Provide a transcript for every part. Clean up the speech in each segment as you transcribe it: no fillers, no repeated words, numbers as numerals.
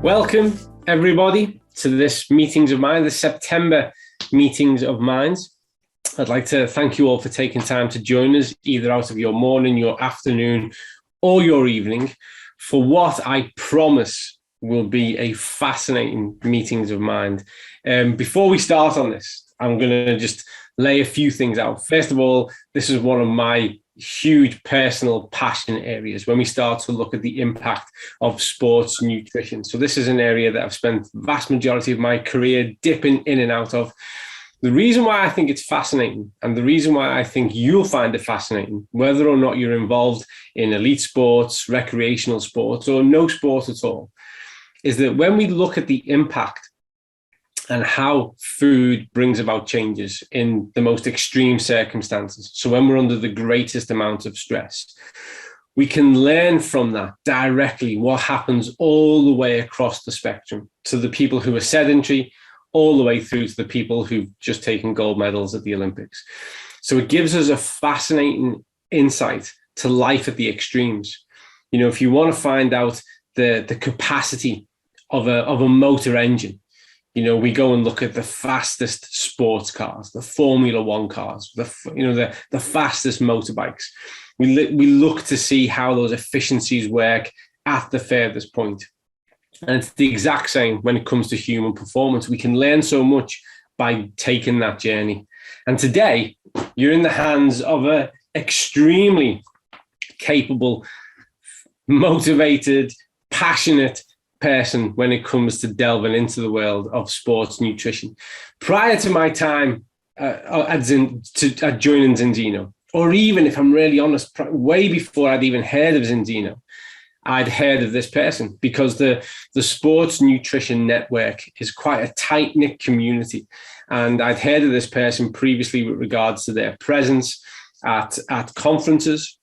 Welcome, everybody, to this Meetings of Mind, the September Meetings of Minds. I'd like to thank you all for taking time to join us, either out of your morning, your afternoon, or your evening, for what I promise will be a fascinating Meetings of Mind. Before we start on this, I'm going to just lay a few things out. First of all, this is one of my huge personal passion areas when we start to look at the impact of sports nutrition. So this is an area that I've spent the vast majority of my career dipping in and out of. The reason why I think it's fascinating, and the reason why I think you'll find it fascinating, whether or not you're involved in elite sports, recreational sports, or no sport at all, is that when we look at the impact and how food brings about changes in the most extreme circumstances. So when we're under the greatest amount of stress, we can learn from that directly what happens all the way across the spectrum, to the people who are sedentary, all the way through to the people who've just taken gold medals at the Olympics. So it gives us a fascinating insight to life at the extremes. You know, if you want to find out the capacity of a motor engine, you know, we go and look at the fastest sports cars, the Formula One cars, the fastest motorbikes. We look to see how those efficiencies work at the furthest point. And it's the exact same when it comes to human performance. We can learn so much by taking that journey. And today, you're in the hands of an extremely capable, motivated, passionate person when it comes to delving into the world of sports nutrition. Prior to my time at joining Zinzino, or even if I'm really honest, way before I'd even heard of Zinzino, I'd heard of this person, because the Sports Nutrition Network is quite a tight-knit community. And I'd heard of this person previously with regards to their presence at conferences,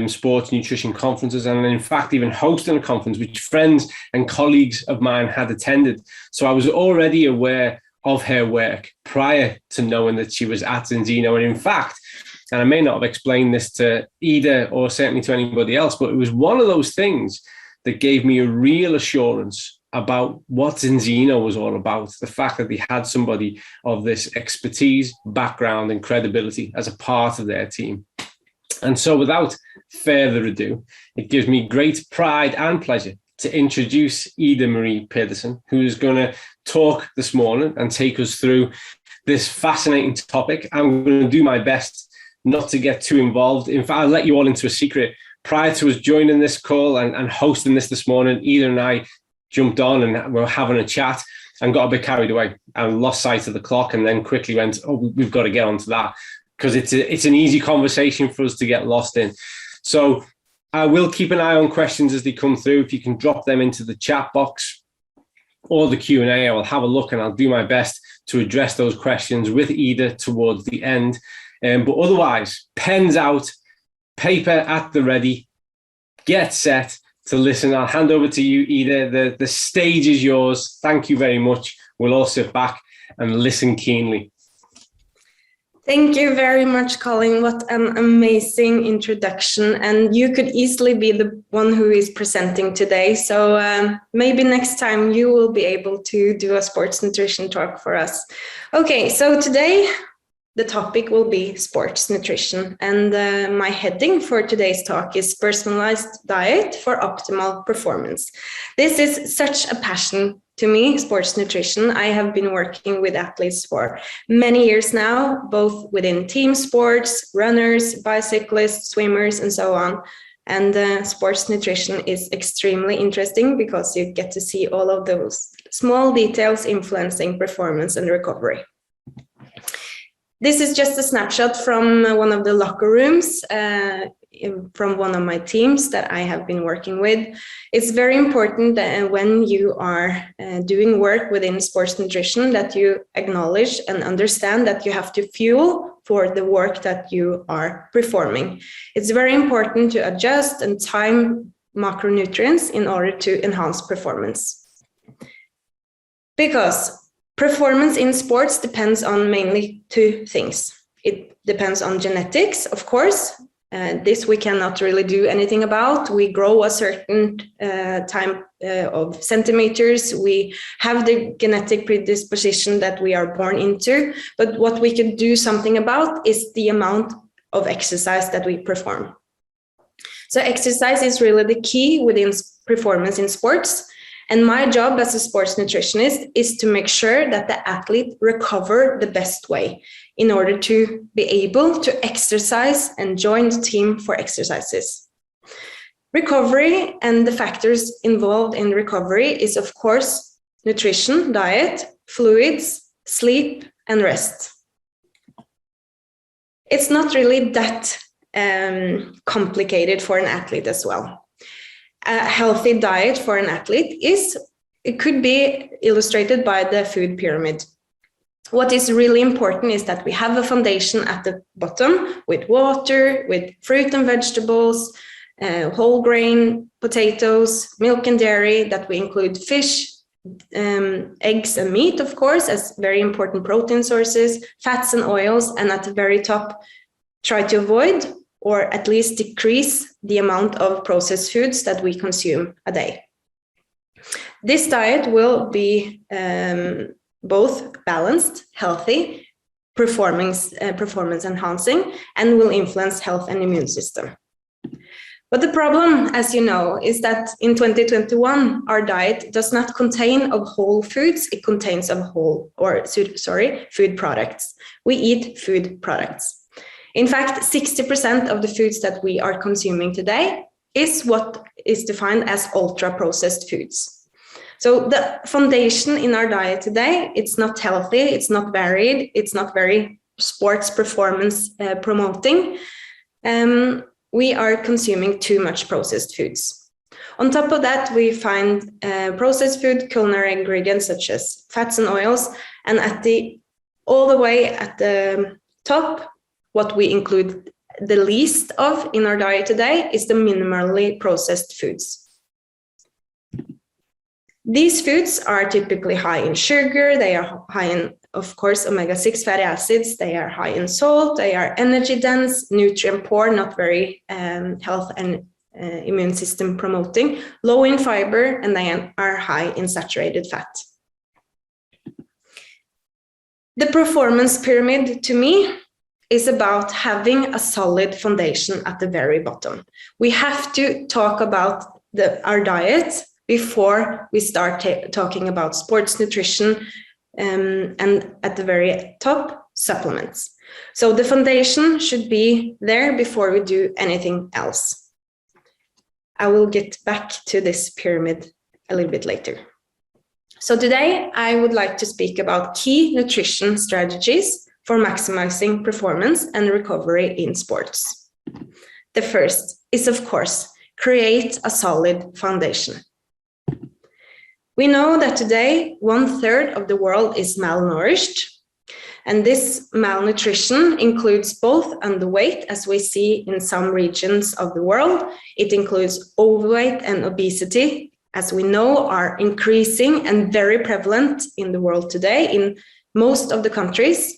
sports nutrition conferences, and in fact even hosting a conference which friends and colleagues of mine had attended. So I was already aware of her work prior to knowing that she was at Zinzino. And in fact, and I may not have explained this to Ida or certainly to anybody else, but it was one of those things that gave me a real assurance about what Zinzino was all about. The fact that they had somebody of this expertise, background, and credibility as a part of their team. And so without further ado, it gives me great pride and pleasure to introduce Ida Marie Pedersen, who is going to talk this morning and take us through this fascinating topic. I'm going to do my best not to get too involved. In fact, I'll let you all into a secret. Prior to us joining this call and hosting this morning, Ida and I jumped on and we were having a chat and got a bit carried away and lost sight of the clock, and then quickly went, oh, we've got to get onto that, because it's an easy conversation for us to get lost in. So I will keep an eye on questions as they come through. If you can drop them into the chat box or the Q&A, I will have a look and I'll do my best to address those questions with Ida towards the end. But otherwise, pens out, paper at the ready, get set to listen. I'll hand over to you, Ida. The stage is yours. Thank you very much. We'll all sit back and listen keenly. Thank you very much, Colin. What an amazing introduction. And you could easily be the one who is presenting today. So maybe next time you will be able to do a sports nutrition talk for us. Okay, so today the topic will be sports nutrition. And my heading for today's talk is personalized diet for optimal performance. This is such a passion to me, sports nutrition. I have been working with athletes for many years now, both within team sports, runners, bicyclists, swimmers, and so on. And sports nutrition is extremely interesting because you get to see all of those small details influencing performance and recovery. This is just a snapshot from one of the locker rooms from one of my teams that I have been working with. It's very important that when you are doing work within sports nutrition that you acknowledge and understand that you have to fuel for the work that you are performing. It's very important to adjust and time macronutrients in order to enhance performance. Because performance in sports depends on mainly two things. It depends on genetics, of course, This we cannot really do anything about. We grow a certain time of centimeters. We have the genetic predisposition that we are born into. But what we can do something about is the amount of exercise that we perform. So exercise is really the key within performance in sports. And my job as a sports nutritionist is to make sure that the athlete recover the best way in order to be able to exercise and join the team for exercises. Recovery and the factors involved in recovery is, of course, nutrition, diet, fluids, sleep, and rest. It's not really that complicated for an athlete as well. A healthy diet for an athlete it could be illustrated by the food pyramid. What is really important is that we have a foundation at the bottom with water, with fruit and vegetables, whole grain, potatoes, milk and dairy, that we include fish, eggs and meat, of course, as very important protein sources, fats and oils, and at the very top, try to avoid or at least decrease the amount of processed foods that we consume a day. This diet will be both balanced, healthy, performance enhancing, and will influence health and immune system. But the problem, as you know, is that in 2021, our diet does not contain of whole foods, it contains of food products. We eat food products. In fact, 60% of the foods that we are consuming today is what is defined as ultra-processed foods. So the foundation in our diet today, it's not healthy, it's not varied, it's not very sports performance promoting. We are consuming too much processed foods. On top of that, we find processed food, culinary ingredients such as fats and oils, and all the way at the top, what we include the least of in our diet today is the minimally processed foods. These foods are typically high in sugar, they are high in, of course, omega-6 fatty acids, they are high in salt, they are energy dense, nutrient poor, not very health and immune system promoting, low in fiber, and they are high in saturated fat. The performance pyramid, to me, is about having a solid foundation at the very bottom. We have to talk about our diet before we start talking about sports nutrition and at the very top, supplements. So the foundation should be there before we do anything else. I will get back to this pyramid a little bit later. So today I would like to speak about key nutrition strategies for maximizing performance and recovery in sports. The first is, of course, create a solid foundation. We know that today 1/3 of the world is malnourished, and this malnutrition includes both underweight, as we see in some regions of the world. It includes overweight and obesity, as we know are increasing and very prevalent in the world today in most of the countries.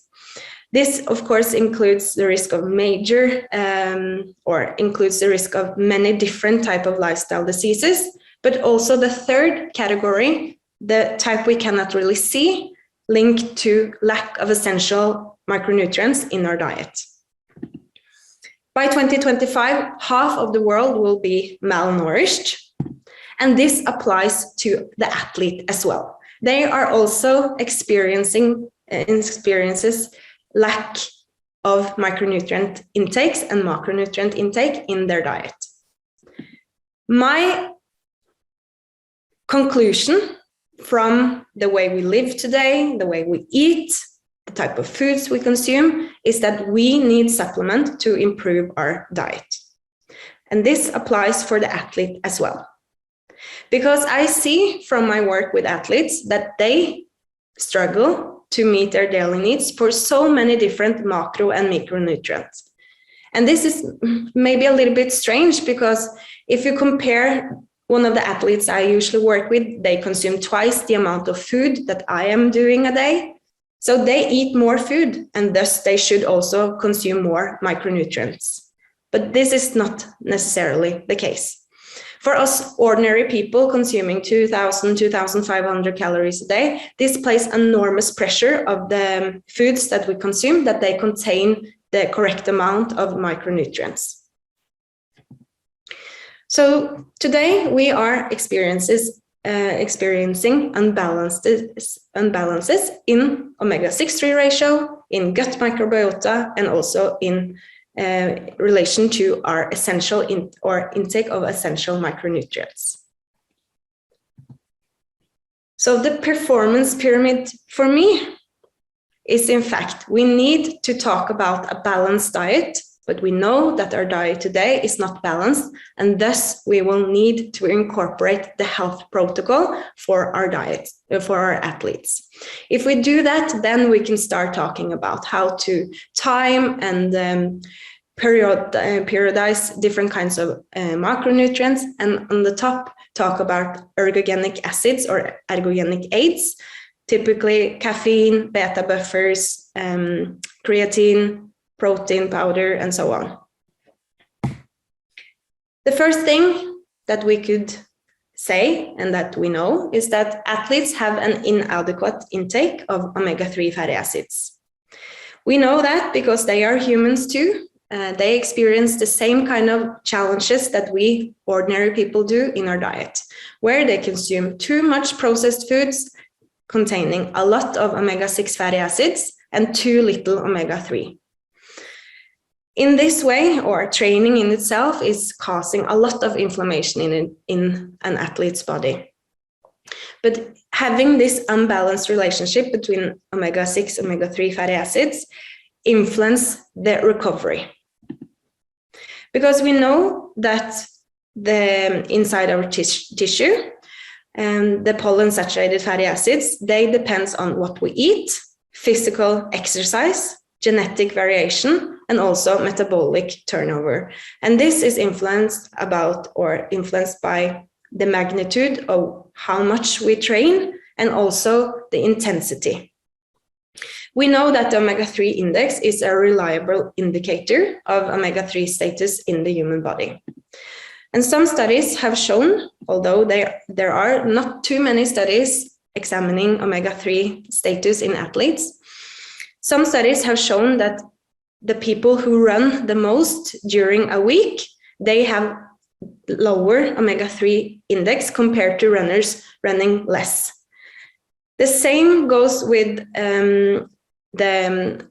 This, of course, includes the risk of includes the risk of many different types of lifestyle diseases, but also the third category, the type we cannot really see, linked to lack of essential micronutrients in our diet. By 2025, half of the world will be malnourished, and this applies to the athlete as well. They are also experiences lack of micronutrient intakes and macronutrient intake in their diet. My conclusion from the way we live today, the way we eat, the type of foods we consume, is that we need supplement to improve our diet. And this applies for the athlete as well. Because I see from my work with athletes that they struggle to meet their daily needs for so many different macro and micronutrients. And this is maybe a little bit strange, because if you compare one of the athletes I usually work with, they consume twice the amount of food that I am doing a day. So they eat more food, and thus they should also consume more micronutrients. but this is not necessarily the case. For us ordinary people consuming 2,000, 2,500 calories a day, this places enormous pressure of the foods that we consume, that they contain the correct amount of micronutrients. So today we are experiencing imbalances in omega-6-3 ratio, in gut microbiota, and also in relation to our essential intake of essential micronutrients. So the performance pyramid for me is, in fact, we need to talk about a balanced diet, but we know that our diet today is not balanced, and thus we will need to incorporate the health protocol for our diet, for our athletes. If we do that, then we can start talking about how to time and periodize different kinds of macronutrients, and on the top, talk about ergogenic acids or ergogenic aids, typically caffeine, beta buffers, creatine, protein powder, and so on. The first thing that we could say, and that we know, is that athletes have an inadequate intake of omega-3 fatty acids. We know that because they are humans too. They experience the same kind of challenges that we ordinary people do in our diet, where they consume too much processed foods containing a lot of omega-6 fatty acids and too little omega-3. In this way, or training in itself is causing a lot of inflammation in an athlete's body. But having this unbalanced relationship between omega-6 and omega-3 fatty acids influence the recovery. Because we know that the inside our tissue, the polyunsaturated fatty acids, they depend on what we eat, physical exercise, genetic variation, and also metabolic turnover. And this is influenced by the magnitude of how much we train and also the intensity. We know that the omega-3 index is a reliable indicator of omega-3 status in the human body. And some studies have shown, although there are not too many studies examining omega-3 status in athletes, some studies have shown that the people who run the most during a week, they have lower omega-3 index compared to runners running less. The same goes with the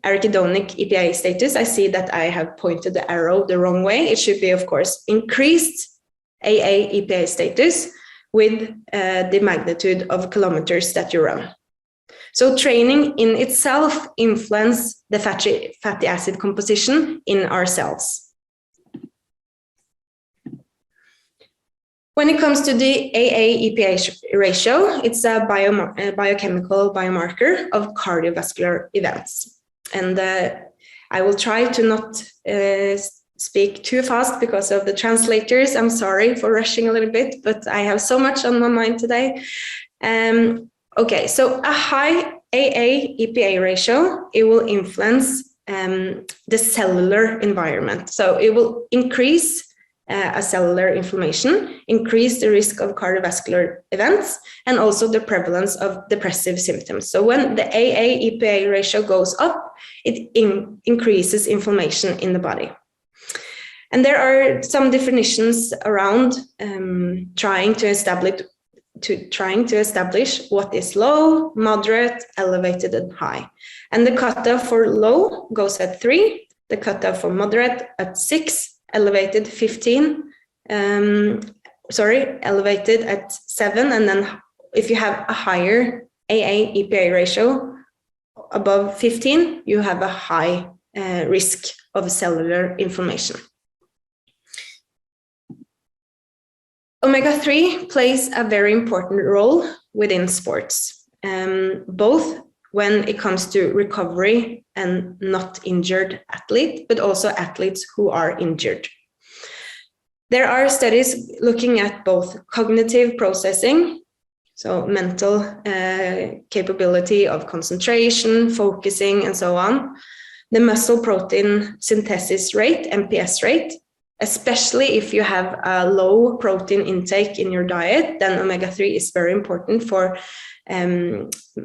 arachidonic EPA status. I see that I have pointed the arrow the wrong way. It should be, of course, increased AA EPA status with the magnitude of kilometers that you run. So training in itself influences the fatty acid composition in our cells. When it comes to the AA-EPA ratio, it's a biochemical biomarker of cardiovascular events. And I will try to not speak too fast because of the translators. I'm sorry for rushing a little bit, but I have so much on my mind today. Okay, so a high AA-EPA ratio, it will influence the cellular environment. So it will increase a cellular inflammation, increase the risk of cardiovascular events, and also the prevalence of depressive symptoms. So when the AA-EPA ratio goes up, it increases inflammation in the body. And there are some definitions around trying to establish what is low, moderate, elevated, and high. And the cutoff for low goes at 3, the cutoff for moderate at 6, elevated 15, elevated at 7, and then if you have a higher AA-EPA ratio above 15, you have a high risk of cellular inflammation. Omega-3 plays a very important role within sports, both when it comes to recovery and not injured athlete, but also athletes who are injured. There are studies looking at both cognitive processing, so mental capability of concentration, focusing, and so on, the muscle protein synthesis rate, MPS rate, especially if you have a low protein intake in your diet, then omega-3 is very important for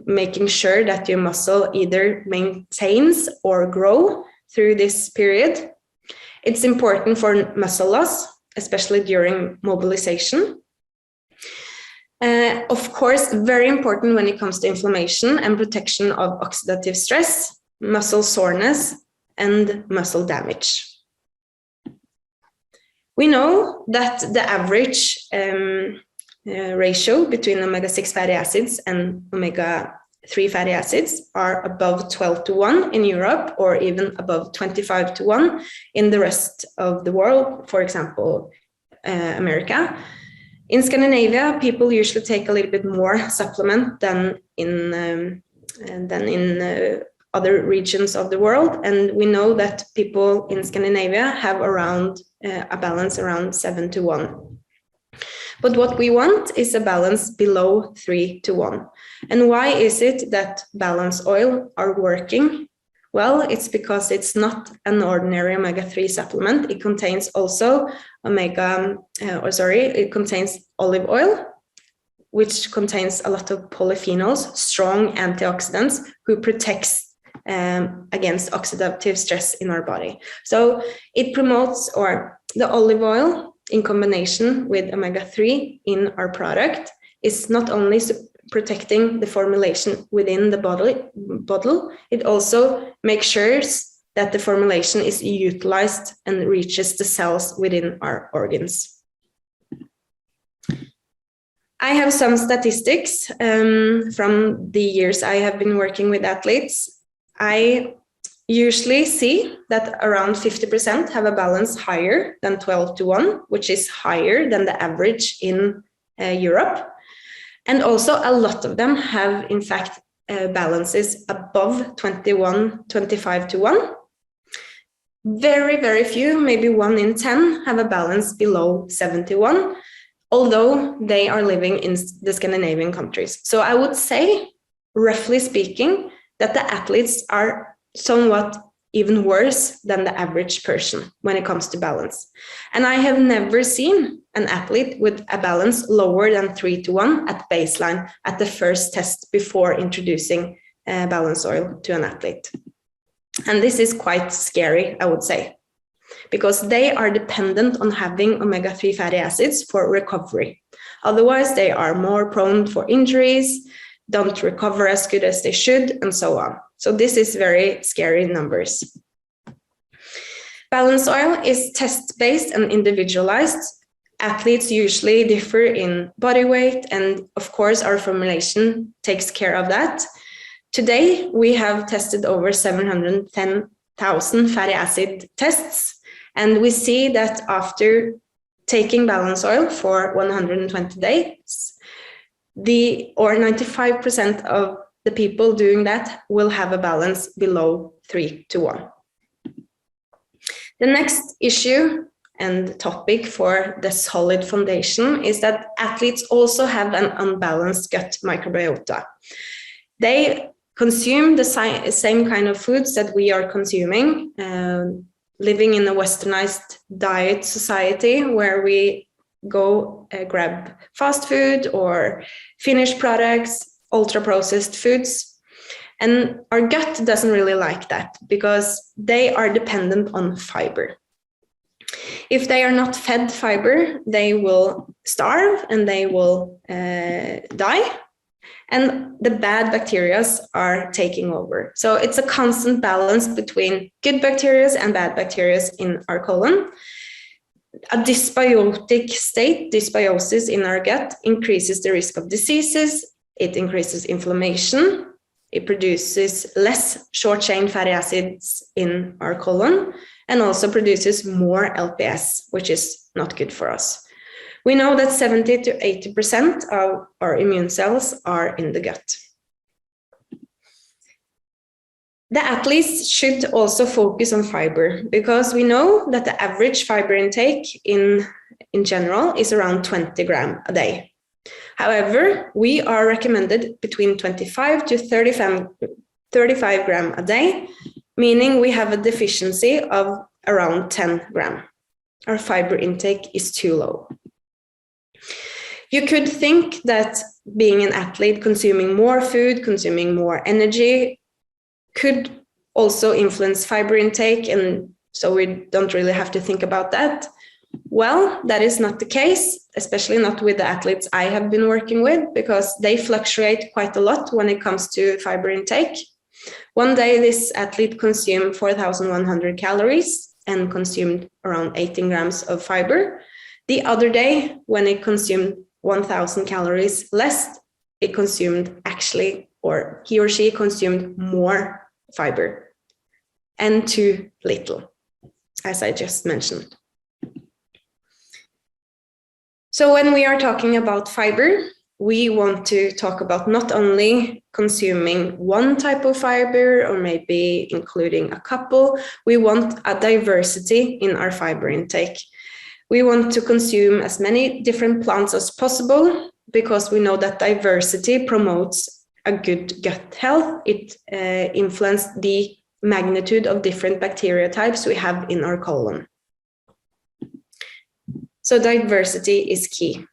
making sure that your muscle either maintains or grow through this period. It's important for muscle loss, especially during mobilization. Of course, very important when it comes to inflammation and protection of oxidative stress, muscle soreness, and muscle damage. We know that the average ratio between omega-6 fatty acids and omega-3 fatty acids are above 12:1 in Europe, or even above 25:1 in the rest of the world, for example, America. In Scandinavia, people usually take a little bit more supplement than in other regions of the world, and we know that people in Scandinavia have around a balance around 7:1. But what we want is a balance below 3:1. And why is it that balance oil are working? Well, it's because it's not an ordinary omega-3 supplement. It contains also it contains olive oil, which contains a lot of polyphenols, strong antioxidants who protects against oxidative stress in our body. So it promotes, or the olive oil in combination with omega-3 in our product is not only protecting the formulation within the bottle, it also makes sure that the formulation is utilized and reaches the cells within our organs. I have some statistics from the years I have been working with athletes. I usually see that around 50% have a balance higher than 12:1, which is higher than the average in Europe. And also a lot of them have, in fact, balances above 25:1. Very, very few, maybe 1 in 10, have a balance below 71, although they are living in the Scandinavian countries. So I would say, roughly speaking, that the athletes are somewhat even worse than the average person when it comes to balance. And I have never seen an athlete with a balance lower than 3:1 at baseline at the first test before introducing balance oil to an athlete. And this is quite scary, I would say, because they are dependent on having omega-3 fatty acids for recovery. Otherwise, they are more prone for injuries, don't recover as good as they should, and so on. So this is very scary numbers. Balance oil is test-based and individualized. Athletes usually differ in body weight, and of course our formulation takes care of that. Today, we have tested over 710,000 fatty acid tests, and we see that after taking balance oil for 120 days, 95% of the people doing that will have a balance below 3:1. The next issue and topic for the solid foundation is that athletes also have an unbalanced gut microbiota. They consume the same kind of foods that we are consuming, living in a westernized diet society where we go grab fast food or finished products, ultra-processed foods. And our gut doesn't really like that because they are dependent on fiber. If they are not fed fiber, they will starve and they will die. And the bad bacteria are taking over. So it's a constant balance between good bacteria and bad bacteria in our colon. A dysbiotic state, dysbiosis in our gut, increases the risk of diseases. It increases inflammation. It produces less short-chain fatty acids in our colon and also produces more LPS, which is not good for us. We know that 70 to 80% of our immune cells are in the gut. The athletes should also focus on fiber because we know that the average fiber intake in general is around 20 grams a day. However, we are recommended between 25 to 35 grams a day, meaning we have a deficiency of around 10 grams. our fiber intake is too low. You could think that being an athlete, consuming more food, consuming more energy could also influence fiber intake, and so we don't really have to think about that. Well, that is not the case, especially not with the athletes I have been working with, because they fluctuate quite a lot when it comes to fiber intake. One day, this athlete consumed 4,100 calories and consumed around 18 grams of fiber. The other day, when it consumed 1,000 calories less, it consumed actually, or he or she consumed more fiber and too little, as I just mentioned. So when we are talking about fiber, we want to talk about not only consuming one type of fiber or maybe including a couple. We want a diversity in our fiber intake. We want to consume as many different plants as possible because we know that diversity promotes a good gut health. It influences the magnitude of different bacteria types we have in our colon. So diversity is key.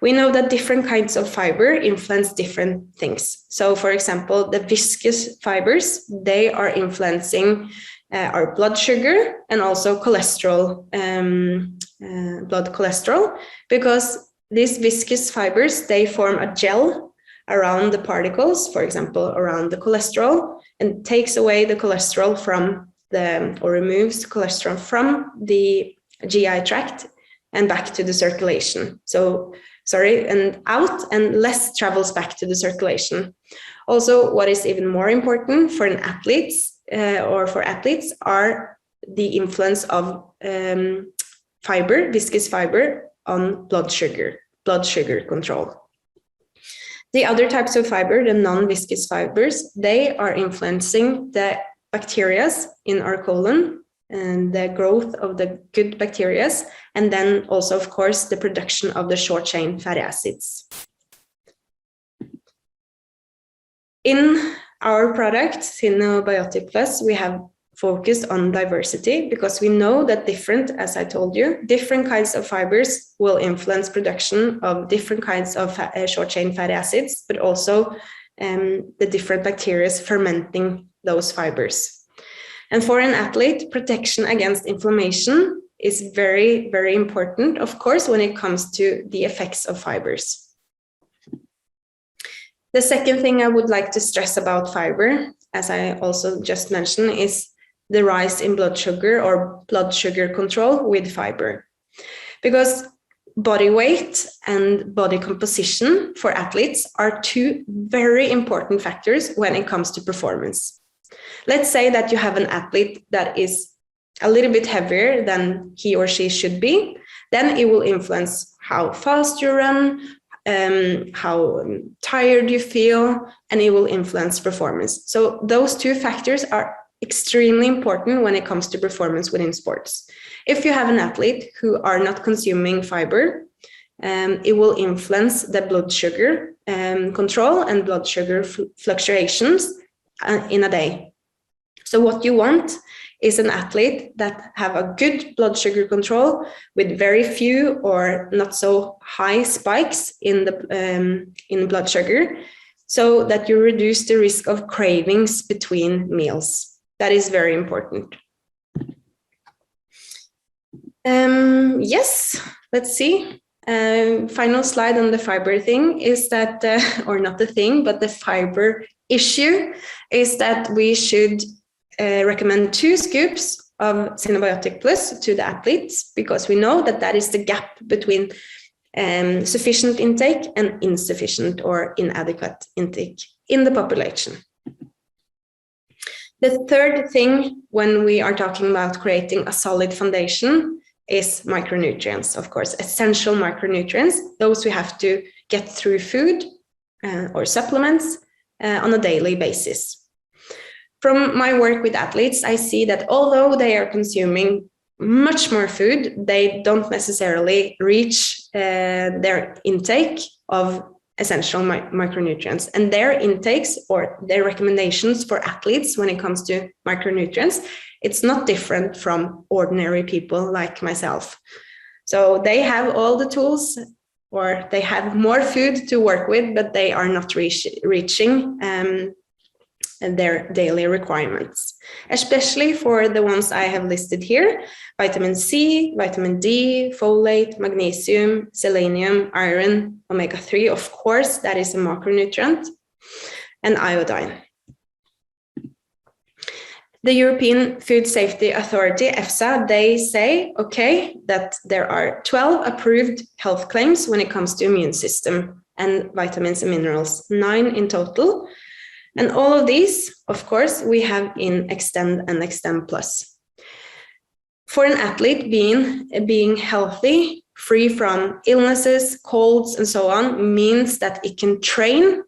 We know that different kinds of fiber influence different things. So for example, the viscous fibers, they are influencing our blood sugar and also cholesterol, blood cholesterol, because these viscous fibers, they form a gel around the particles, for example, around the cholesterol, and takes away the cholesterol from or removes the cholesterol from the GI tract and back to the circulation. And out, and less travels back to the circulation. Also, what is even more important for an athlete for athletes are the influence of viscous fiber on blood sugar control. The other types of fiber, the non-viscous fibers, they are influencing the bacteria in our colon and the growth of the good bacteria, and then also, of course, the production of the short-chain fatty acids. In our product, Synbiotic Plus, we have focused on diversity because we know that as I told you, different kinds of fibers will influence production of different kinds of short-chain fatty acids, but also the different bacteria fermenting those fibers. And for an athlete, protection against inflammation is very, very important, of course, when it comes to the effects of fibers. The second thing I would like to stress about fiber, as I also just mentioned, is the rise in blood sugar or blood sugar control with fiber. Because body weight and body composition for athletes are two very important factors when it comes to performance. Let's say that you have an athlete that is a little bit heavier than he or she should be, then it will influence how fast you run, how tired you feel, and it will influence performance. So those two factors are extremely important when it comes to performance within sports. If you have an athlete who are not consuming fiber, it will influence the blood sugar control and blood sugar fluctuations in a day. So what you want is an athlete that have a good blood sugar control with very few or not so high spikes in the blood sugar, so that you reduce the risk of cravings between meals. That is very important. Yes, let's see. Final slide on the fiber thing is that, or not the thing, but the fiber issue is that we should recommend 2 scoops of Synbiotic Plus to the athletes, because we know that that is the gap between sufficient intake and insufficient or inadequate intake in the population. The third thing when we are talking about creating a solid foundation is micronutrients, of course, essential micronutrients, those we have to get through food or supplements on a daily basis. From my work with athletes, I see that although they are consuming much more food, they don't necessarily reach their intake of essential micronutrients. And their intakes or their recommendations for athletes when it comes to micronutrients It's not different from ordinary people like myself. So they have all the tools, or they have more food to work with, but they are not reaching their daily requirements, especially for the ones I have listed here: vitamin C, vitamin D, folate, magnesium, selenium, iron, omega-3, of course, that is a macronutrient, and iodine. The European Food Safety Authority, EFSA, they say, okay, that there are 12 approved health claims when it comes to immune system and vitamins and minerals, 9 in total. And all of these, of course, we have in Extend and Extend Plus. For an athlete, being healthy, free from illnesses, colds, and so on, means that it can train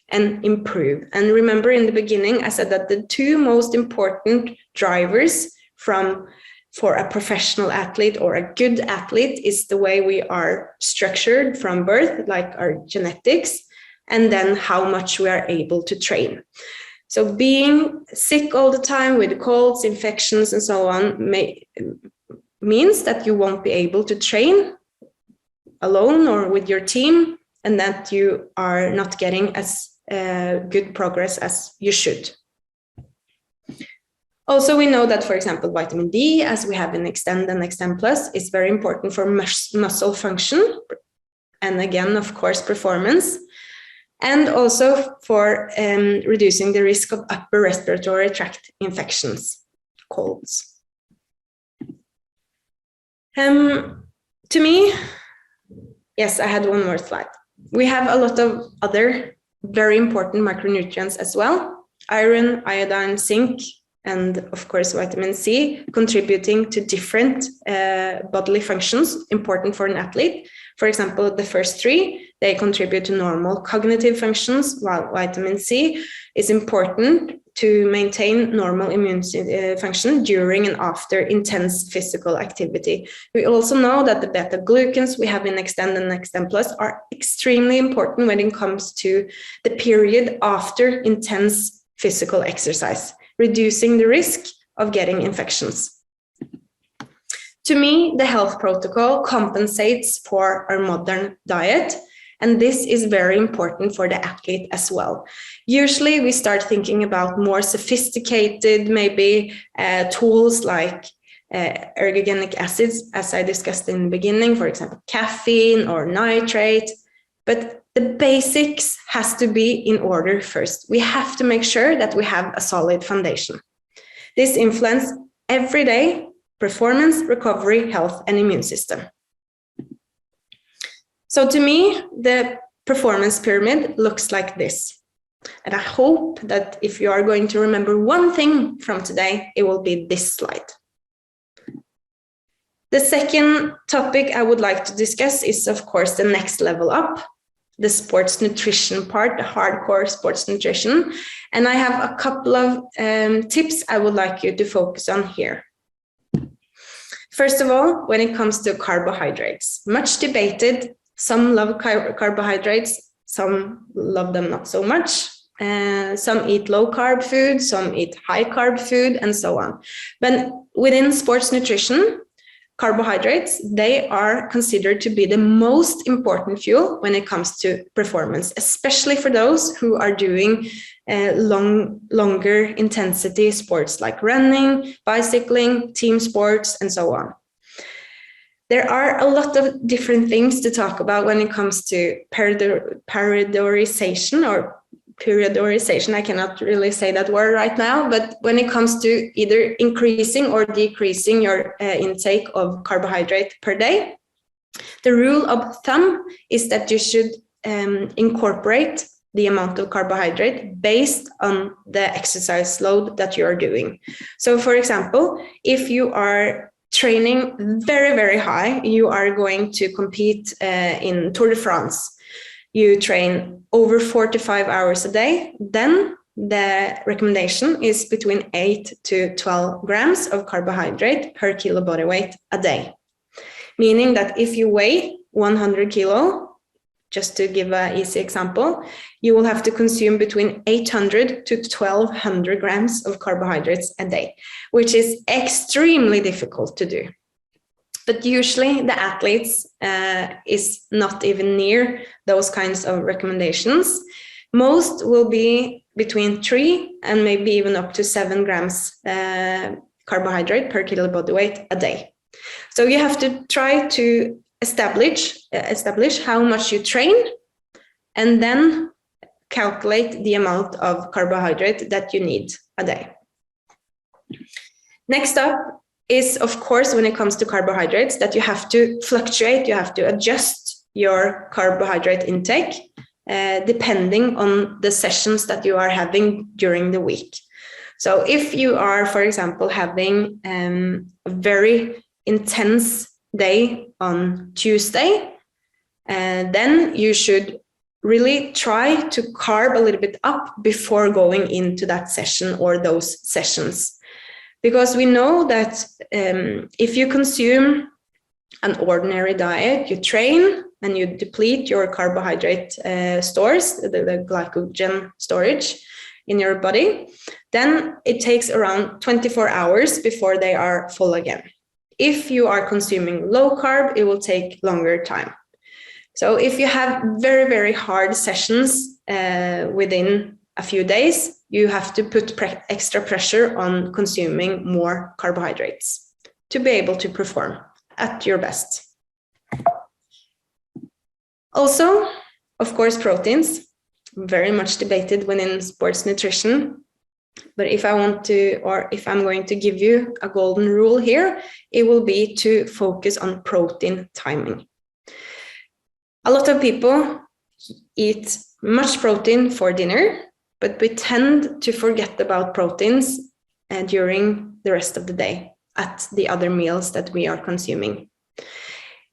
and improve. And remember, in the beginning, I said that the two most important drivers for a professional athlete or a good athlete is the way we are structured from birth, like our genetics, and then how much we are able to train. So being sick all the time with colds, infections, and so on means that you won't be able to train alone or with your team, and that you are not getting as good progress as you should. Also, we know that, for example, vitamin D, as we have in Extend and Extend Plus, is very important for muscle function, and again, of course, performance, and also for reducing the risk of upper respiratory tract infections, colds. To me, yes, I had one more slide. We have a lot of other very important macronutrients as well: iron, iodine, zinc, and of course vitamin C, contributing to different bodily functions important for an athlete. For example, the first 3, they contribute to normal cognitive functions, while vitamin C is important to maintain normal immune function during and after intense physical activity. We also know that the beta-glucans we have in Extend and Extend Plus are extremely important when it comes to the period after intense physical exercise, reducing the risk of getting infections. To me, the health protocol compensates for our modern diet, and this is very important for the athlete as well. Usually we start thinking about more sophisticated, maybe tools like ergogenic acids, as I discussed in the beginning, for example, caffeine or nitrate. But the basics has to be in order first. We have to make sure that we have a solid foundation. This influences everyday performance, recovery, health, and immune system. So to me, the performance pyramid looks like this. And I hope that if you are going to remember one thing from today, it will be this slide. The second topic I would like to discuss is, of course, the next level up, the sports nutrition part, the hardcore sports nutrition. And I have a couple of tips I would like you to focus on here. First of all, when it comes to carbohydrates, much debated. Some love carbohydrates, some love them not so much. Some eat low-carb food, some eat high-carb food, and so on. But within sports nutrition, carbohydrates, they are considered to be the most important fuel when it comes to performance, especially for those who are doing longer intensity sports like running, bicycling, team sports, and so on. There are a lot of different things to talk about when it comes to periodization, I cannot really say that word right now, but when it comes to either increasing or decreasing your intake of carbohydrate per day, the rule of thumb is that you should incorporate the amount of carbohydrate based on the exercise load that you are doing. So for example, if you are training very, very high, you are going to compete in Tour de France. You train over 45 hours a day, then the recommendation is between 8 to 12 grams of carbohydrate per kilo body weight a day. Meaning that if you weigh 100 kilo, just to give an easy example, you will have to consume between 800 to 1200 grams of carbohydrates a day, which is extremely difficult to do. But usually the athletes is not even near those kinds of recommendations. Most will be between 3 and maybe even up to 7 grams carbohydrate per kilo body weight a day. So you have to try to establish how much you train, and then calculate the amount of carbohydrate that you need a day. Next up is, of course, when it comes to carbohydrates, that you have to fluctuate, you have to adjust your carbohydrate intake depending on the sessions that you are having during the week. So if you are, for example, having a very intense day on Tuesday, then you should really try to carb a little bit up before going into that session or those sessions. Because we know that if you consume an ordinary diet, you train and you deplete your carbohydrate stores, the glycogen storage in your body, then it takes around 24 hours before they are full again. If you are consuming low carb, it will take longer time. So if you have very, very hard sessions within a few days, you have to put extra pressure on consuming more carbohydrates to be able to perform at your best. Also, of course, proteins, very much debated within sports nutrition. But if I want to, or if I'm going to give you a golden rule here, it will be to focus on protein timing. A lot of people eat much protein for dinner, but we tend to forget about proteins during the rest of the day at the other meals that we are consuming.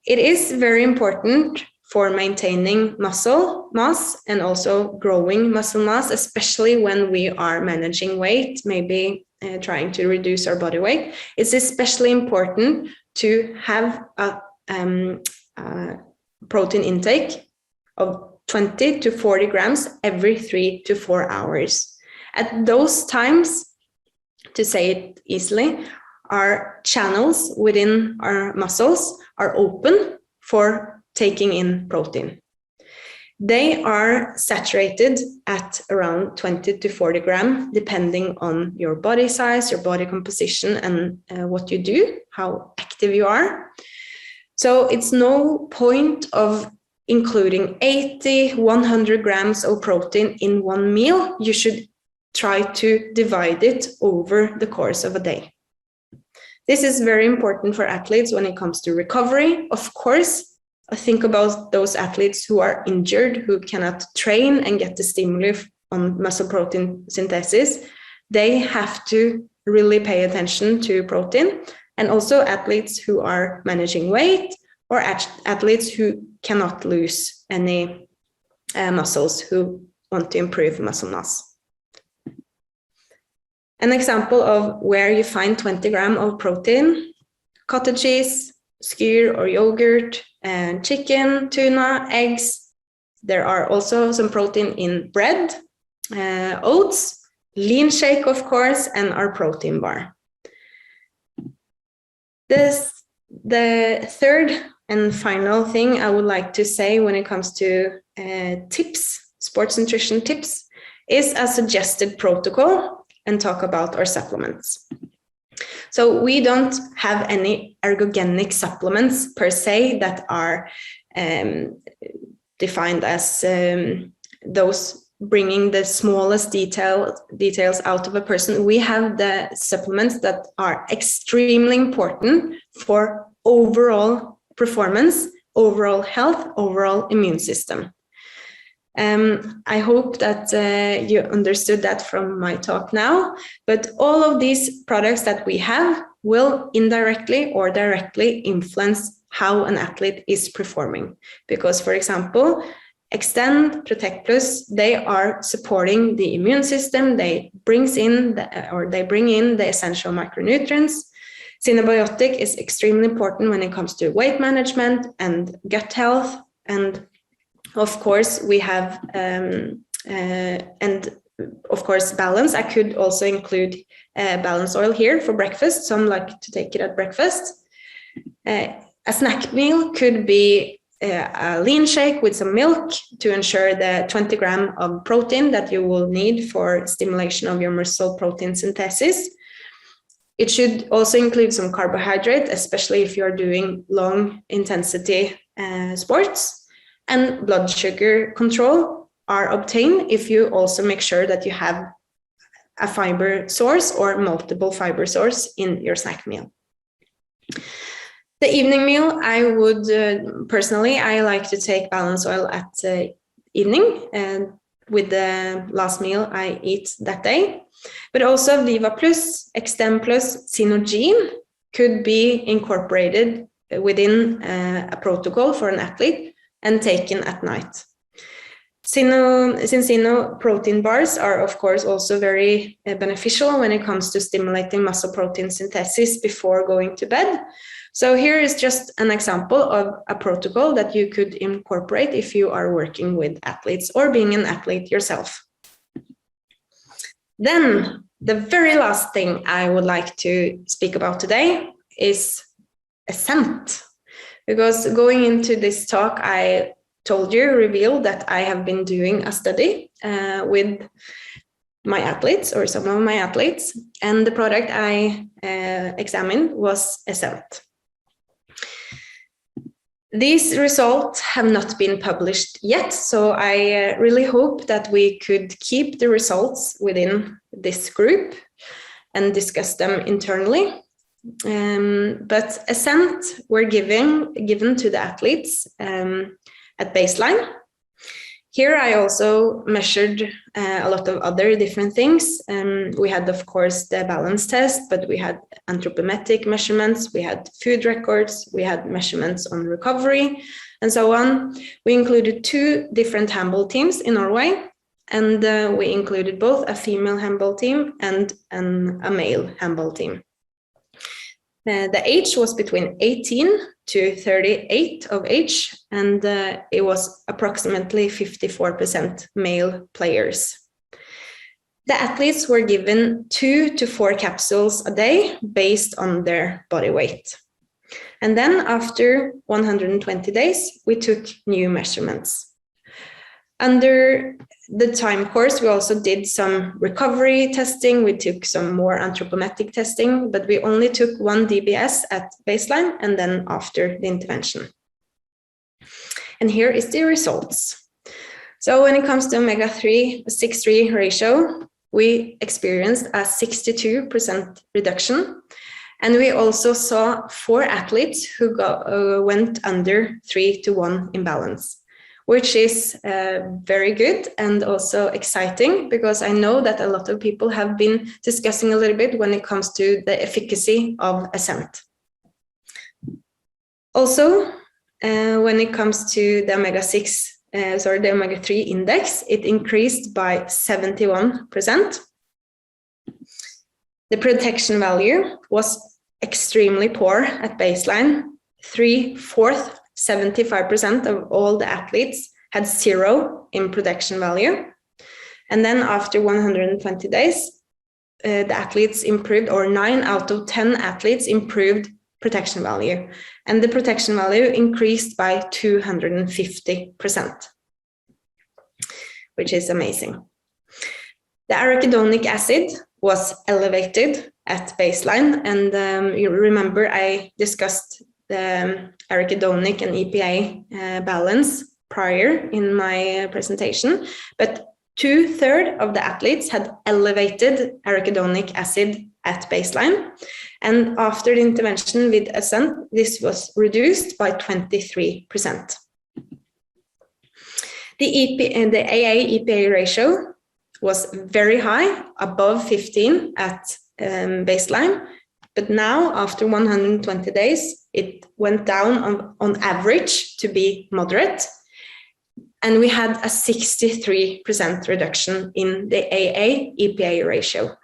It is very important for maintaining muscle mass and also growing muscle mass, especially when we are managing weight, maybe trying to reduce our body weight. It's especially important to have a protein intake of 20 to 40 grams every 3 to 4 hours. At those times, to say it easily, our channels within our muscles are open for taking in protein. They are saturated at around 20 to 40 grams, depending on your body size, your body composition, and what you do, how active you are. So it's no point of including 80, 100 grams of protein in one meal. You should try to divide it over the course of a day. This is very important for athletes when it comes to recovery. Of course, think about those athletes who are injured, who cannot train and get the stimuli on muscle protein synthesis. They have to really pay attention to protein. And also athletes who are managing weight, or athletes who cannot lose any muscles, who want to improve muscle mass. An example of where you find 20 grams of protein: cottage cheese, skyr or yogurt, and chicken, tuna, eggs. There are also some protein in bread, oats, lean shake, of course, and our protein bar. The third and final thing I would like to say when it comes to tips, sports nutrition tips, is a suggested protocol, and talk about our supplements. So we don't have any ergogenic supplements per se that are defined as those bringing the smallest details out of a person. We have the supplements that are extremely important for overall performance, overall health, overall immune system. I hope that you understood that from my talk now, but all of these products that we have will indirectly or directly influence how an athlete is performing. Because, for example, Extend, Protect Plus, they are supporting the immune system. They bring in the essential micronutrients. Cinebiotic is extremely important when it comes to weight management and gut health, and Of course, we have, and of course, balance. I could also include balance oil here for breakfast. Some like to take it at breakfast. A snack meal could be a lean shake with some milk to ensure the 20 grams of protein that you will need for stimulation of your muscle protein synthesis. It should also include some carbohydrate, especially if you're doing long intensity sports. And blood sugar control are obtained if you also make sure that you have a fiber source or multiple fiber source in your snack meal. The evening meal, I would personally, I like to take balance oil at evening and with the last meal I eat that day. But also Viva Plus, Extend Plus, Synergene could be incorporated within a protocol for an athlete and taken at night. Cincino protein bars are, of course, also very beneficial when it comes to stimulating muscle protein synthesis before going to bed. So here is just an example of a protocol that you could incorporate if you are working with athletes or being an athlete yourself. Then the very last thing I would like to speak about today is Ascent. Because going into this talk, I revealed that I have been doing a study with my athletes or some of my athletes, and the product I examined was Ascent. These results have not been published yet, so I really hope that we could keep the results within this group and discuss them internally. But Ascent were given to the athletes at baseline. Here I also measured a lot of other different things. We had, of course, the balance test, but we had anthropometric measurements, we had food records, we had measurements on recovery, and so on. We included 2 different handball teams in Norway, and we included both a female handball team and a male handball team. The age was between 18 to 38 of age, and it was approximately 54% male players. The athletes were given 2 to 4 capsules a day based on their body weight. And then after 120 days, we took new measurements. Under the time course, we also did some recovery testing. We took some more anthropometric testing, but we only took 1 DBS at baseline and then after the intervention. And here is the results. So when it comes to omega-3, 6-3 ratio, we experienced a 62% reduction. And we also saw 4 athletes who went under 3-to-1 imbalance, which is very good and also exciting, because I know that a lot of people have been discussing a little bit when it comes to the efficacy of Ascent. Also, when it comes to the the omega-3 index, it increased by 71%. The protection value was extremely poor at baseline. 75% of all the athletes had 0 in protection value. And then after 120 days, the athletes improved, or 9 out of 10 athletes improved protection value. And the protection value increased by 250%, which is amazing. The arachidonic acid was elevated at baseline. And you remember I discussed the arachidonic and EPA balance prior in my presentation, but 2/3 of the athletes had elevated arachidonic acid at baseline. And after the intervention with Ascent, this was reduced by 23%. The AA-EPA ratio was very high, above 15 at baseline. But now, after 120 days, it went down on average to be moderate. And we had a 63% reduction in the AA-EPA ratio.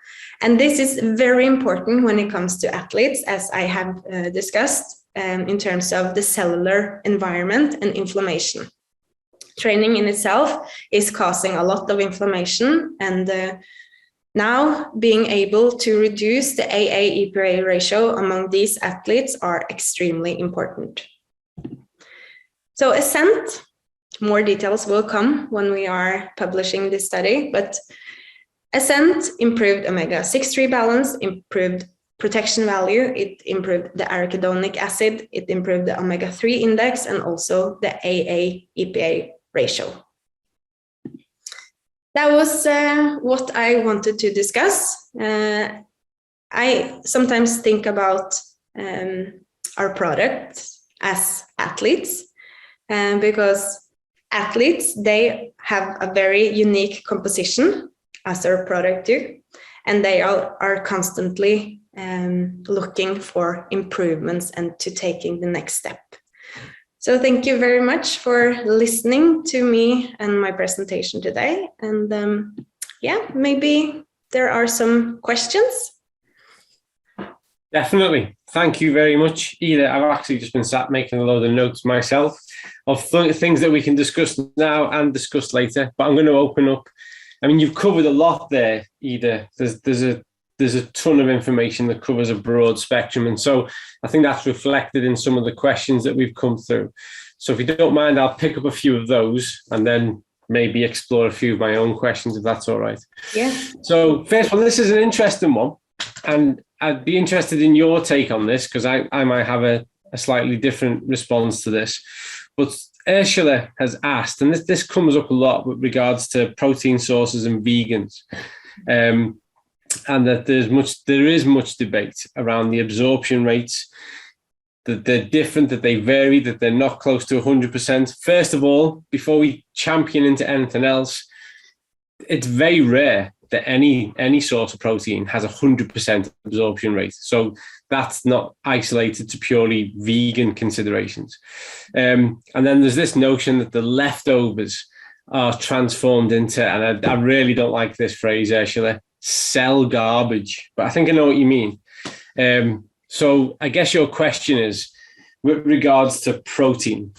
And this is very important when it comes to athletes, as I have discussed, in terms of the cellular environment and inflammation. training in itself is causing a lot of inflammation, and now being able to reduce the AA-EPA ratio among these athletes are extremely important. So ASCENT, more details will come when we are publishing this study, but ASCENT improved omega-6-3 balance, improved protection value, it improved the arachidonic acid, it improved the omega-3 index, and also the AA-EPA ratio. That was what I wanted to discuss. I sometimes think about our product as athletes, because athletes, they have a very unique composition as our product do, and they are constantly looking for improvements and to taking the next step. So thank you very much for listening to me and my presentation today. And yeah, maybe there are some questions. Definitely. Thank you very much, Ida. I've actually just been sat making a load of notes myself of things that we can discuss now and discuss later, but I'm going to open up. I mean, you've covered a lot there, Ida. There's a ton of information that covers a broad spectrum. And so I think that's reflected in some of the questions that we've come through. So if you don't mind, I'll pick up a few of those and then maybe explore a few of my own questions, if that's all right. Yeah. So first one, this is an interesting one. And I'd be interested in your take on this, because I might have a slightly different response to this. But Ursula has asked, and this comes up a lot with regards to protein sources and vegans. And that there is much debate around the absorption rates, that they're different, that they vary, that they're not close to 100%. First of all, before we champion into anything else, it's very rare that any source of protein has 100% absorption rate. So that's not isolated to purely vegan considerations. And then there's this notion that the leftovers are transformed into, and I really don't like this phrase, Ursula, cell garbage, but I think I know what you mean. So I guess your question is with regards to protein,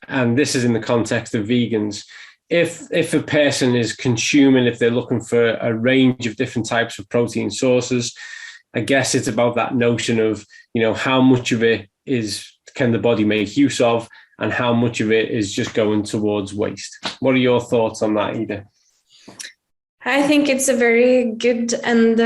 and this is in the context of vegans. If a person is consuming, if they're looking for a range of different types of protein sources, I guess it's about that notion of, how much of it can the body make use of, and how much of it is just going towards waste. What are your thoughts on that, Ida? I think it's a very good and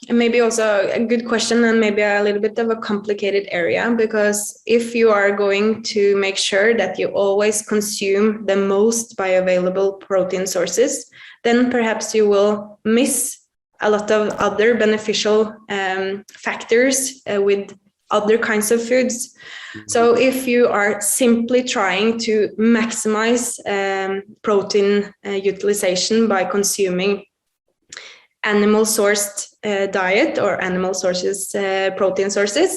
maybe also a good question, and maybe a little bit of a complicated area, because if you are going to make sure that you always consume the most bioavailable protein sources, then perhaps you will miss a lot of other beneficial factors with other kinds of foods. So if you are simply trying to maximize protein utilization by consuming animal sourced diet or animal sources, protein sources,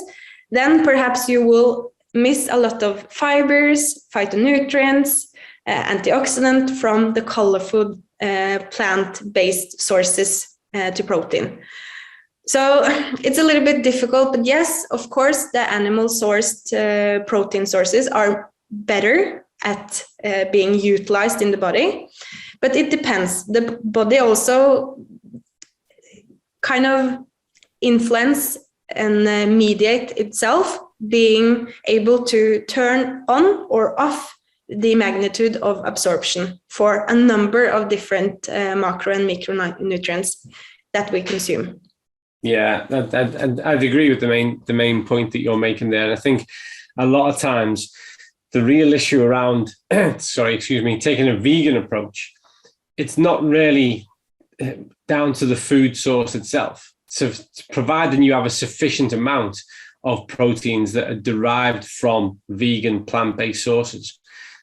then perhaps you will miss a lot of fibers, phytonutrients, antioxidant from the colorful plant-based sources to protein. So it's a little bit difficult, but yes, of course, the animal sourced protein sources are better at being utilized in the body, but it depends. The body also kind of influence and mediate itself, being able to turn on or off the magnitude of absorption for a number of different macro and micronutrients that we consume. Yeah, I'd agree with the main point that you're making there. And I think a lot of times the real issue around, taking a vegan approach, it's not really down to the food source itself. So providing you have a sufficient amount of proteins that are derived from vegan plant-based sources,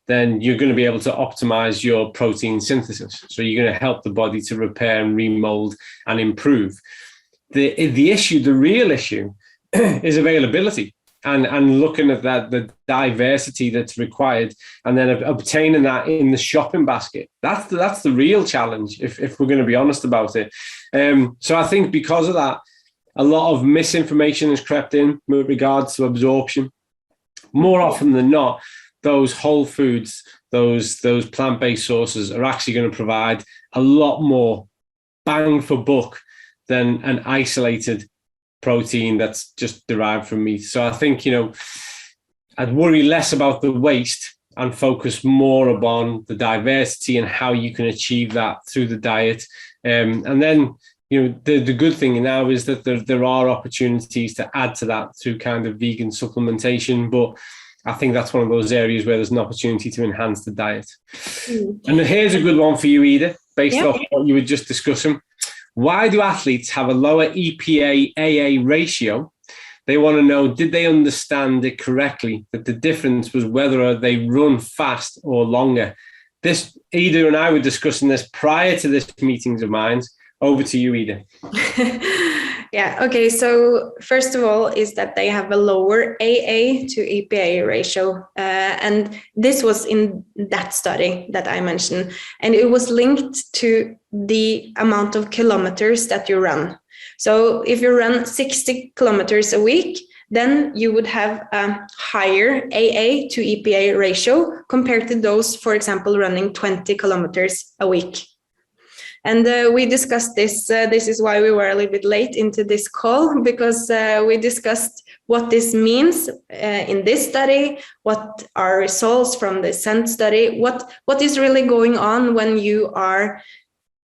then you're going to be able to optimize your protein synthesis. So you're going to help the body to repair and remold and improve. The real issue is availability and looking at the diversity that's required, and then obtaining that in the shopping basket. That's the real challenge, if we're going to be honest about it. So I think because of that, a lot of misinformation has crept in with regards to absorption. More often than not, those whole foods, those plant-based sources are actually going to provide a lot more bang for buck than an isolated protein that's just derived from meat. So I think, I'd worry less about the waste and focus more upon the diversity and how you can achieve that through the diet. And then, the good thing now is that there are opportunities to add to that through kind of vegan supplementation. But I think that's one of those areas where there's an opportunity to enhance the diet. And here's a good one for you, Ida, based off what you were just discussing. Why do athletes have a lower EPA-AA ratio? They want to know, did they understand it correctly, that the difference was whether they run fast or longer? This, Ida and I were discussing this prior to this meetings of mine. Over to you, Ida. Yeah, okay. So first of all is that they have a lower AA to EPA ratio. And this was in that study that I mentioned. And it was linked to the amount of kilometers that you run. So if you run 60 kilometers a week, then you would have a higher AA to EPA ratio compared to those, for example, running 20 kilometers a week. And we discussed this. This is why we were a little bit late into this call, because we discussed what this means in this study, what are results from the SENT study, what is really going on when you are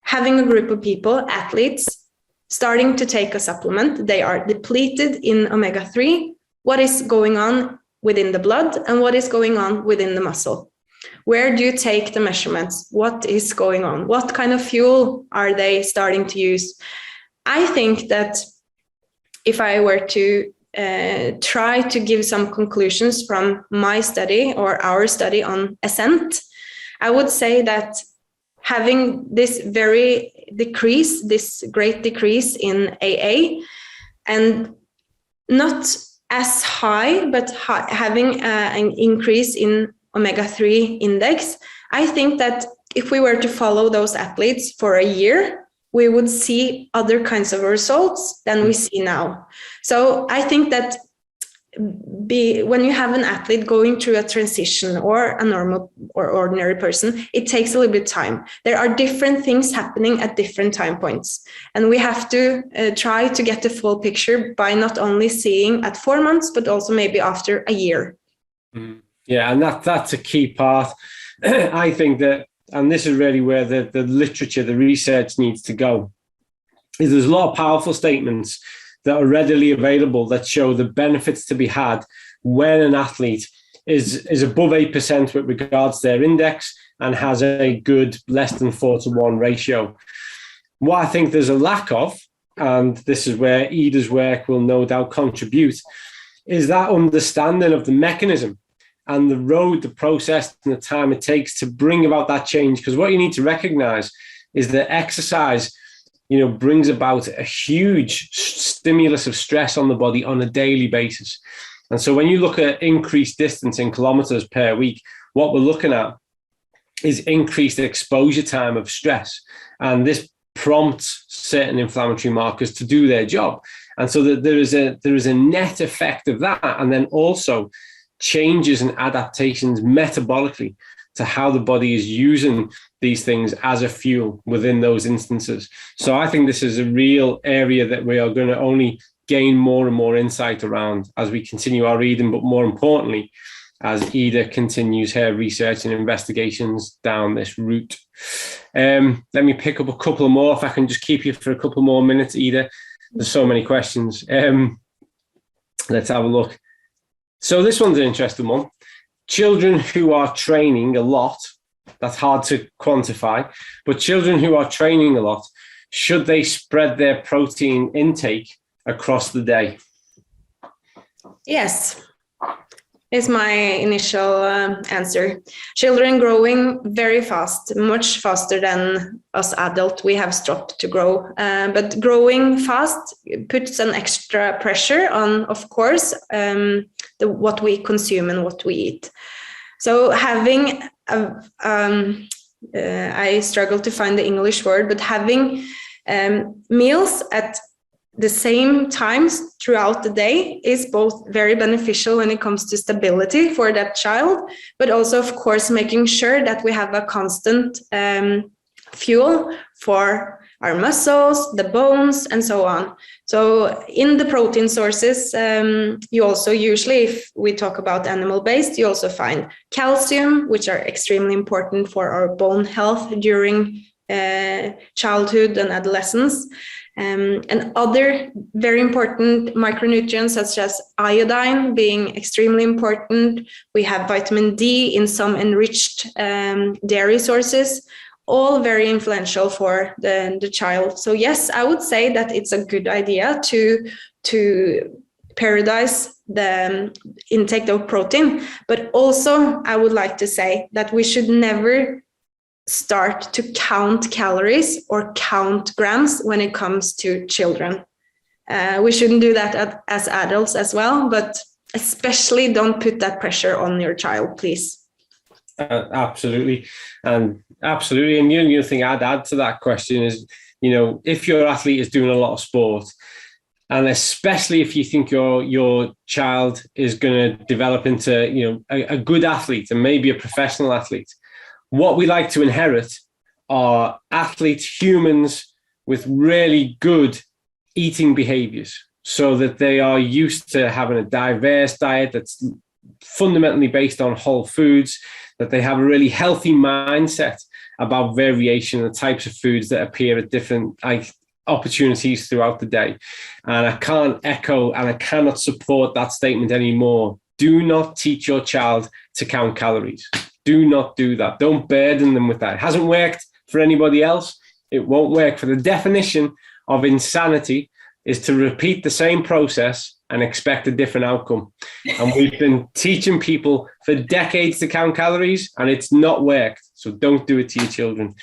having a group of athletes, starting to take a supplement. They are depleted in omega-3. What is going on within the blood and what is going on within the muscle? Where do you take the measurements? What is going on? What kind of fuel are they starting to use? I think that if I were to try to give some conclusions from my study or our study on Ascent, I would say that having this great decrease in AA, and not as high, but having an increase in omega-3 index, I think that if we were to follow those athletes for a year, we would see other kinds of results than we see now. So I think that when you have an athlete going through a transition or a normal or ordinary person, it takes a little bit of time. There are different things happening at different time points. And we have to try to get the full picture by not only seeing at 4 months, but also maybe after a year. Mm. Yeah, and that's a key part. I think that, and this is really where the literature, the research needs to go, is there's a lot of powerful statements that are readily available that show the benefits to be had when an athlete is above 8% with regards to their index and has a good less than 4-to-1 ratio. What I think there's a lack of, and this is where Ida's work will no doubt contribute, is that understanding of the mechanism and the road, the process, and the time it takes to bring about that change. Because what you need to recognize is that exercise, brings about a huge stimulus of stress on the body on a daily basis. And so when you look at increased distance in kilometers per week, what we're looking at is increased exposure time of stress. And this prompts certain inflammatory markers to do their job. And so that there is a net effect of that. And then also changes and adaptations metabolically to how the body is using these things as a fuel within those instances. So I think this is a real area that we are going to only gain more and more insight around as we continue our reading, but more importantly, as Ida continues her research and investigations down this route. Let me pick up a couple more, if I can just keep you for a couple more minutes, Ida. There's so many questions. Let's have a look. So this one's an interesting one. Children who are training a lot, that's hard to quantify, but children who are training a lot, should they spread their protein intake across the day? Yes, is my initial answer. Children growing very fast, much faster than us adults. We have stopped to grow, but growing fast puts an extra pressure on, of course, what we consume and what we eat. So having, I struggle to find the English word, but having meals at the same times throughout the day is both very beneficial when it comes to stability for that child, but also, of course, making sure that we have a constant fuel for our muscles, the bones, and so on. So in the protein sources, you also usually, if we talk about animal-based, you also find calcium, which are extremely important for our bone health during childhood and adolescence. And other very important micronutrients such as iodine being extremely important. We have vitamin D in some enriched dairy sources, all very influential for the child. So yes, I would say that it's a good idea to periodize the intake of protein, but also I would like to say that we should never start to count calories or count grams when it comes to children. We shouldn't do that as adults as well, but especially don't put that pressure on your child, please. Absolutely. And the only thing I'd add to that question is, if your athlete is doing a lot of sport, and especially if you think your child is going to develop into, a good athlete and maybe a professional athlete, what we like to inherit are athletes, humans with really good eating behaviors, so that they are used to having a diverse diet that's fundamentally based on whole foods, that they have a really healthy mindset about variation and the types of foods that appear at different opportunities throughout the day. And I can't echo and I cannot support that statement anymore. Do not teach your child to count calories. Do not do that. Don't burden them with that. It hasn't worked for anybody else. It won't work. For the definition of insanity is to repeat the same process and expect a different outcome. And we've been teaching people for decades to count calories, and it's not worked. So don't do it to your children.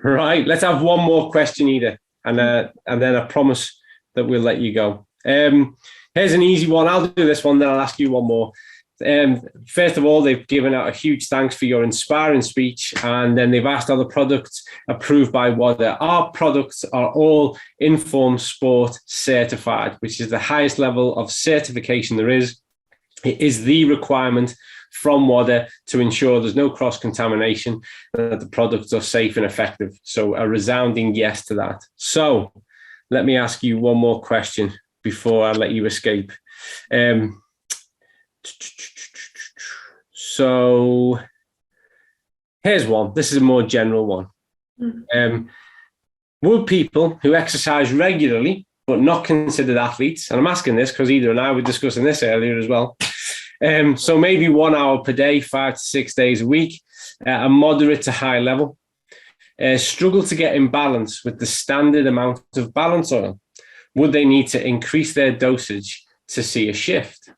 Right. Let's have one more question, Ida, and then I promise that we'll let you go. Here's an easy one. I'll do this one, then I'll ask you one more. First of all, they've given out a huge thanks for your inspiring speech, and then they've asked, are the products approved by WADA? Our products are all Informed Sport certified, which is the highest level of certification there is. It is the requirement from WADA to ensure there's no cross-contamination and that the products are safe and effective. So a resounding yes to that. So let me ask you one more question before I let you escape. So here's one. This is a more general one. Would people who exercise regularly but not considered athletes, and I'm asking this because Ida and I were discussing this earlier as well, so maybe 1 hour per day, 5 to 6 days a week, a moderate to high level, struggle to get in balance with the standard amount of balance oil, would they need to increase their dosage to see a shift?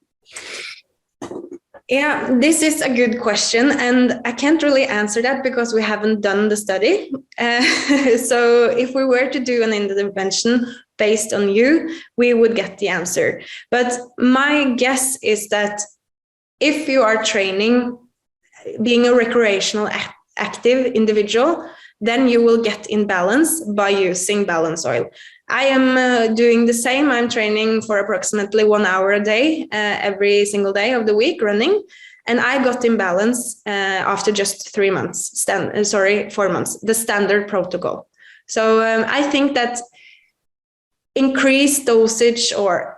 Yeah, this is a good question, and I can't really answer that because we haven't done the study. So if we were to do an intervention based on you, we would get the answer. But my guess is that if you are training, being a recreational active individual, then you will get in balance by using balance oil. I am doing the same. I'm training for approximately 1 hour a day, every single day of the week running. And I got in balance after just 4 months, the standard protocol. So I think that increased dosage or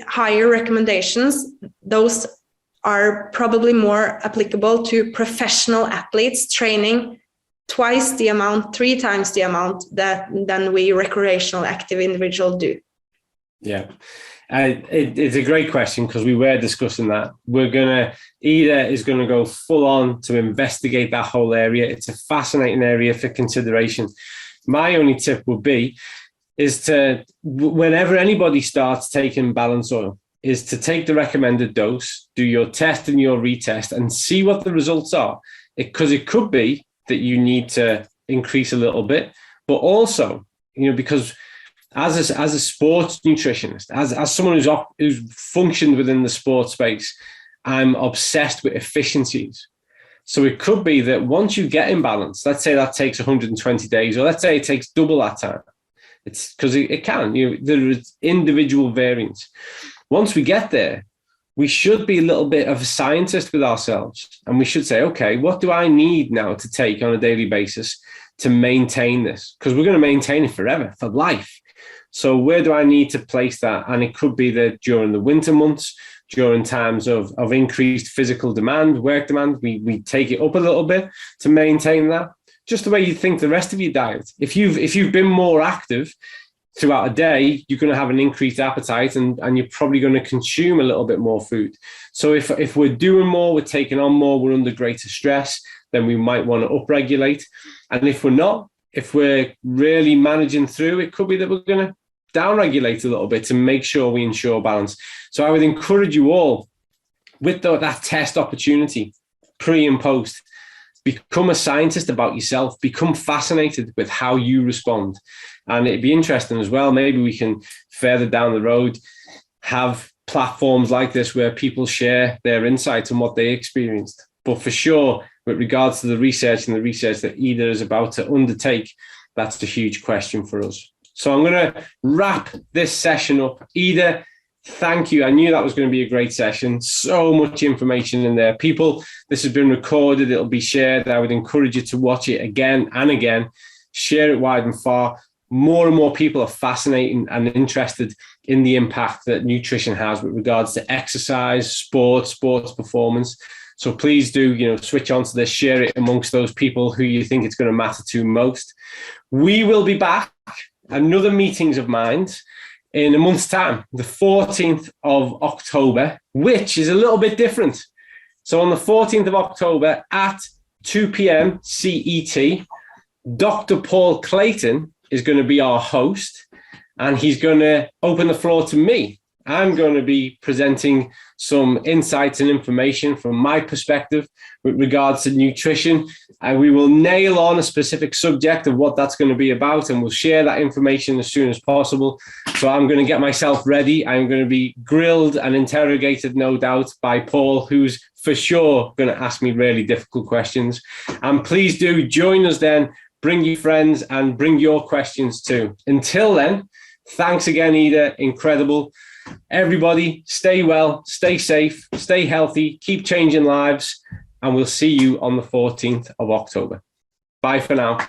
higher recommendations, those are probably more applicable to professional athletes training twice the amount, 3 times the amount than we recreational active individuals do. Yeah, it's a great question because we were discussing that. Ida is going to go full on to investigate that whole area. It's a fascinating area for consideration. My only tip would be is to, whenever anybody starts taking balance oil, is to take the recommended dose, do your test and your retest and see what the results are. Because it could be that you need to increase a little bit, but also, because as a sports nutritionist, as someone who's functioned within the sports space, I'm obsessed with efficiencies. So it could be that once you get in balance, let's say that takes 120 days, or let's say it takes double that time. It's because it can. There is individual variance. Once we get there, we should be a little bit of a scientist with ourselves, and we should say, okay, what do I need now to take on a daily basis to maintain this? Because we're going to maintain it forever, for life. So where do I need to place that? And it could be that during the winter months, during times of increased physical demand, work demand, we take it up a little bit to maintain that. Just the way you think the rest of your diet. If you've been more active throughout a day, you're going to have an increased appetite, and you're probably going to consume a little bit more food. So if we're doing more, we're taking on more, we're under greater stress, then we might want to upregulate. And if we're not, if we're really managing through, it could be that we're going to downregulate a little bit to make sure we ensure balance. So I would encourage you all, with that test opportunity, pre and post, become a scientist about yourself, become fascinated with how you respond. And it'd be interesting as well, maybe we can further down the road have platforms like this where people share their insights on what they experienced. But for sure, with regards to the research and the research that Ida is about to undertake, that's a huge question for us. So I'm going to wrap this session up. Ida, thank you. I knew that was going to be a great session. So much information in there. People, this has been recorded. It'll be shared. I would encourage you to watch it again and again. Share it wide and far. More and more people are fascinated and interested in the impact that nutrition has with regards to exercise, sports performance. So please do, switch on to this, share it amongst those people who you think it's going to matter to most. We will be back. Another meetings of minds in a month's time, the 14th of October, which is a little bit different. So on the 14th of October at 2 p.m. CET, Dr. Paul Clayton is going to be our host, and he's going to open the floor to me. I'm going to be presenting some insights and information from my perspective with regards to nutrition. And we will nail on a specific subject of what that's going to be about, and we'll share that information as soon as possible. So I'm going to get myself ready. I'm going to be grilled and interrogated, no doubt, by Paul, who's for sure going to ask me really difficult questions. And please do join us then. Bring your friends and bring your questions too. Until then, thanks again, Ida. Incredible. Everybody, stay well, stay safe, stay healthy, keep changing lives, and we'll see you on the 14th of October. Bye for now.